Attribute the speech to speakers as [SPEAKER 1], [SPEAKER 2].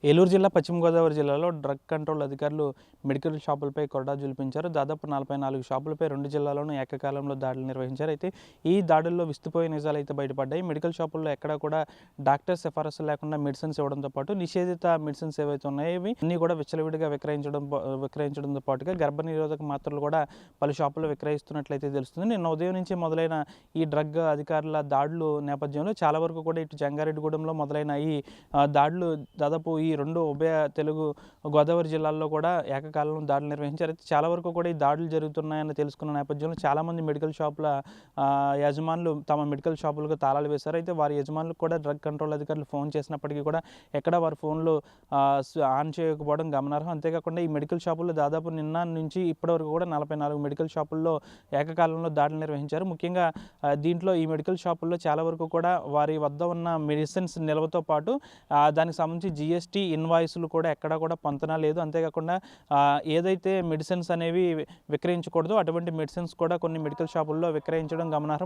[SPEAKER 1] ఏలూరు జిల్లా పశ్చిమ గోదావరి జిల్లాలో డ్రగ్ కంట్రోల్ అధికారులు మెడికల్ షాపులపై కొరడా జులిపించారు. దాదాపు 44 షాపులపై 2 జిల్లాల్లోనూ ఏకకాలంలో దాడులు నిర్వహించారు. అయితే ఈ దాడుల్లో విస్తుపోయే నిజాలైతే బయటపడ్డాయి. మెడికల్ షాపుల్లో ఎక్కడా కూడా డాక్టర్ సిఫారసు లేకుండా మెడిసిన్స్ ఇవ్వడంతో పాటు నిషేధిత మెడిసిన్స్ ఏవైతే ఉన్నాయో ఇవి అన్నీ కూడా విచ్చలవిడిగా విక్రయించడంతో పాటుగా గర్భనిరోధక మాత్రలు కూడా పలు షాపుల్లో విక్రయిస్తున్నట్లయితే తెలుస్తుంది. నిన్న ఉదయం నుంచి మొదలైన ఈ డ్రగ్ అధికారుల దాడులు నేపథ్యంలో చాలా వరకు కూడా ఇటు జంగారెడ్డిగూడెంలో మొదలైన ఈ దాడులు దాదాపు ఈ రెండు ఉభయ తెలుగు గోదావరి జిల్లాల్లో కూడా ఏకకాలంలో దాడులు నిర్వహించారు. అయితే చాలా వరకు కూడా ఈ దాడులు జరుగుతున్నాయని తెలుసుకున్న నేపథ్యంలో చాలామంది మెడికల్ షాపుల యజమానులు తమ మెడికల్ షాపులకు తాళాలు వేశారు. అయితే వారి యజమానులకు కూడా డ్రగ్ కంట్రోల్ అధికారులు ఫోన్ చేసినప్పటికీ కూడా ఎక్కడ వారి ఫోన్లు ఆన్ చేయకపోవడం గమనార్హం. అంతేకాకుండా ఈ మెడికల్ షాపుల్లో దాదాపు నిన్న నుంచి ఇప్పటివరకు కూడా 44 మెడికల్ షాపుల్లో ఏకకాలంలో దాడులు నిర్వహించారు. ముఖ్యంగా దీంట్లో ఈ మెడికల్ షాపుల్లో చాలా వరకు కూడా వారి వద్ద ఉన్న మెడిసిన్స్ నిల్వతో పాటు దానికి సంబంధించి GST ఇన్వాయిస్లు కూడా ఎక్కడా కూడా పొంతన లేదు. అంతేకాకుండా ఏదైతే మెడిసిన్స్ అనేవి విక్రయించకూడదో అటువంటి మెడిసిన్స్ కూడా కొన్ని మెడికల్ షాపుల్లో విక్రయించడం గమనార్హం.